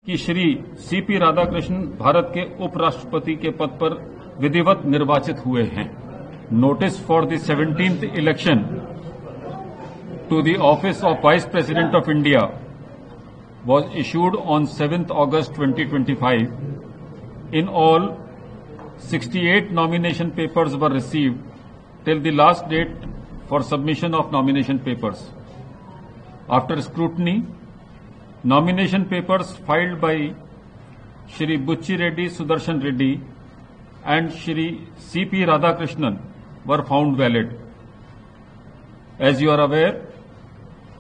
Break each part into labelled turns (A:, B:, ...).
A: कि श्री सीपी राधाकृष्णन भारत के उपराष्ट्रपति के पद पर विधिवत निर्वाचित हुए हैं। Notice for the 17th election to the office of Vice President of India was issued on 7th August 2025. In all, 68 nomination papers were received till the last date for submission of nomination papers. After scrutiny, nomination papers filed by Shri Bucci Reddy Sudarshan Reddy and Shri C.P. Radhakrishnan were found valid. As you are aware,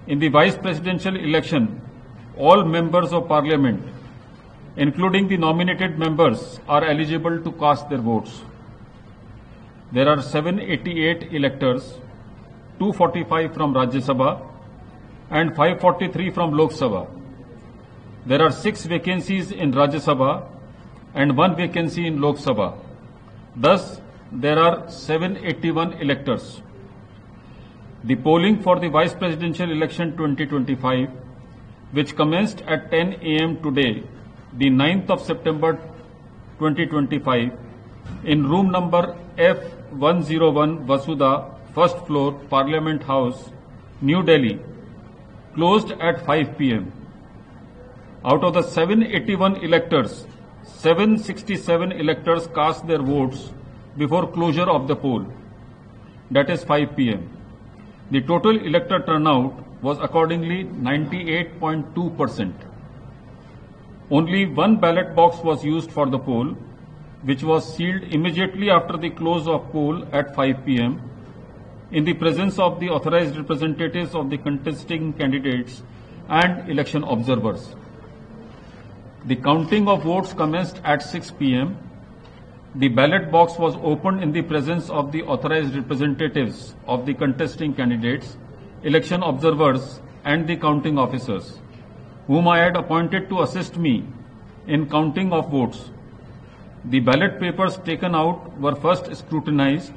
A: in the Vice Presidential election, all members of Parliament, including the nominated members, are eligible to cast their votes. There are 788 electors, 245 from Rajya Sabha and 543 from Lok Sabha. There are 6 vacancies in Rajya Sabha and 1 vacancy in Lok Sabha. Thus, there are 781 electors. The polling for the Vice Presidential Election 2025, which commenced at 10 a.m. today, the 9th of September 2025, in room number F101 Vasudha, first floor, Parliament House, New Delhi, closed at 5 p.m. Out of the 781 electors, 767 electors cast their votes before closure of the poll, that is 5 p.m. The total elector turnout was accordingly 98.2%. Only 1 ballot box was used for the poll, which was sealed immediately after the close of poll at 5 p.m. in the presence of the authorized representatives of the contesting candidates and election observers. The counting of votes commenced at 6 p.m. The ballot box was opened in the presence of the authorized representatives of the contesting candidates, election observers and the counting officers, whom I had appointed to assist me in counting of votes. The ballot papers taken out were first scrutinized.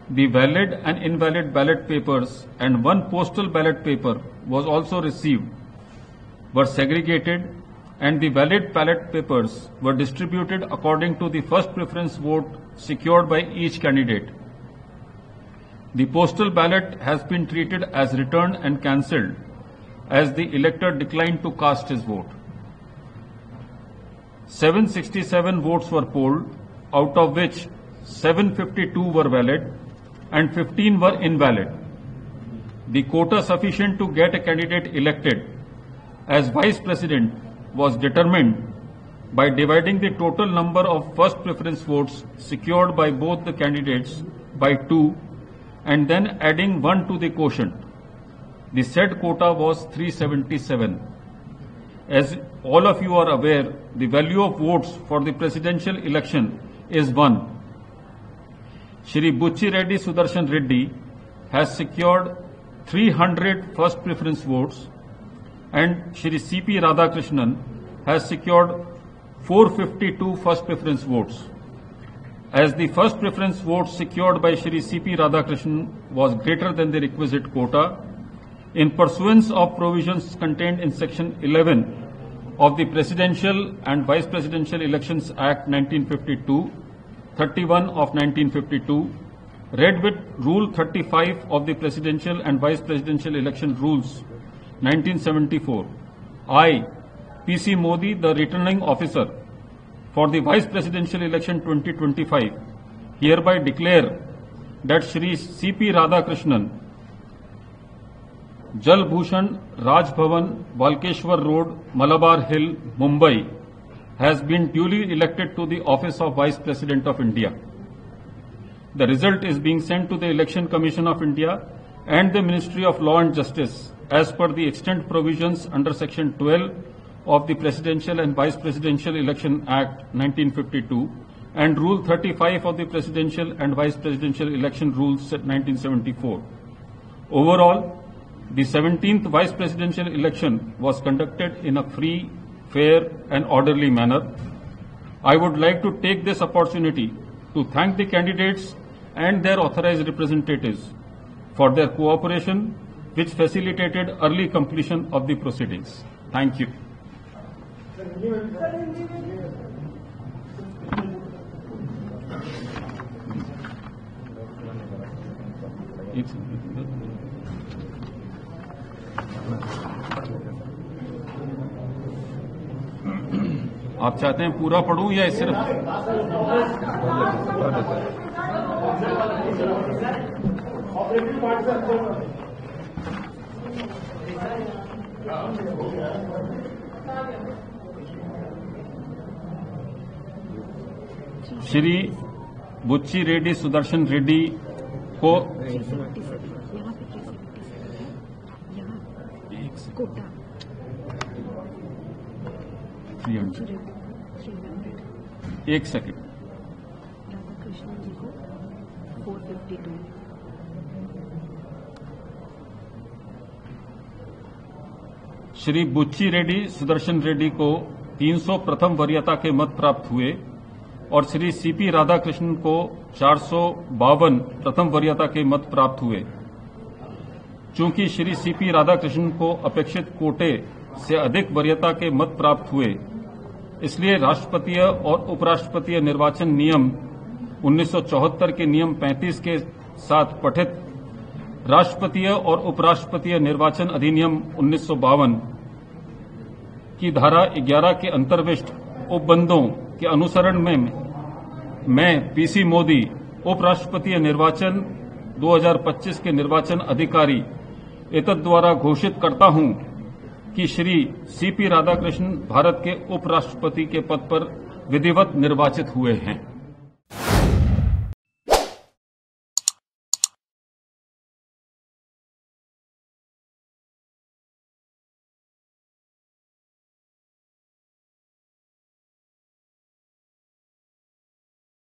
A: The valid and invalid ballot papers and 1 postal ballot paper was also received, were segregated, and the valid ballot papers were distributed according to the first preference vote secured by each candidate. The postal ballot has been treated as returned and cancelled as the elector declined to cast his vote. 767 votes were polled, out of which 752 were valid and 15 were invalid. The quota sufficient to get a candidate elected as Vice President was determined by dividing the total number of first preference votes secured by both the candidates by 2 and then adding 1 to the quotient. The said quota was 377. As all of you are aware, the value of votes for the presidential election is 1. Shri Bucci Reddy Sudarshan Reddy has secured 300 first preference votes and Shri C.P. Radhakrishnan has secured 452 first preference votes. As the first preference votes secured by Shri C.P. Radhakrishnan was greater than the requisite quota, in pursuance of provisions contained in Section 11 of the Presidential and Vice Presidential Elections Act 1952, 31 of 1952, read with Rule 35 of the Presidential and Vice Presidential Election Rules 1974, I, P.C. Modi, the returning officer for the Vice Presidential Election 2025, hereby declare that Shri C.P. Radhakrishnan, Jal Bhushan Raj Bhavan, Balkeshwar Road, Malabar Hill, Mumbai, has been duly elected to the office of Vice President of India. The result is being sent to the Election Commission of India and the Ministry of Law and Justice as per the extant provisions under Section 12 of the Presidential and Vice Presidential Election Act 1952 and Rule 35 of the Presidential and Vice Presidential Election Rules 1974. Overall, the 17th Vice Presidential election was conducted in a free, fair and orderly manner. I would like to take this opportunity to thank the candidates and their authorized representatives for their cooperation, which facilitated early completion of the proceedings. Thank you. एक second. आप चाहते हैं पूरा पढ़ूं या सिर्फ? श्री बुच्ची रेड्डी सुदर्शन रेड्डी को
B: कोटा
A: 300। एक सेकंड।
B: राधाकृष्णन जी को 452।
A: श्री बुच्ची रेड्डी सुदर्शन रेड्डी को 300 प्रथम वरीयता के मत प्राप्त हुए और श्री सीपी राधाकृष्णन को 452 प्रथम वरीयता के मत प्राप्त हुए। चूंकि श्री सीपी राधाकृष्णन को अपेक्षित कोटे से अधिक वरीयता के मत प्राप्त हुए, इसलिए राष्ट्रपतीय और उपराष्ट्रपतीय निर्वाचन नियम 1974 के नियम 35 के साथ पठित राष्ट्रपतीय और उपराष्ट्रपतीय निर्वाचन अधिनियम 1952 की धारा 11 के अंतर्विष्ट उपबंधों के अनुसरण में मैं पीसी मोदी उपराष्ट्रपतीय निर्वाचन 2025 के निर्वाचन अधिकारी एतद द्वारा घोषित करता हूं कि श्री सीपी राधाकृष्णन भारत के उपराष्ट्रपति के पद पर विधिवत निर्वाचित हुए हैं।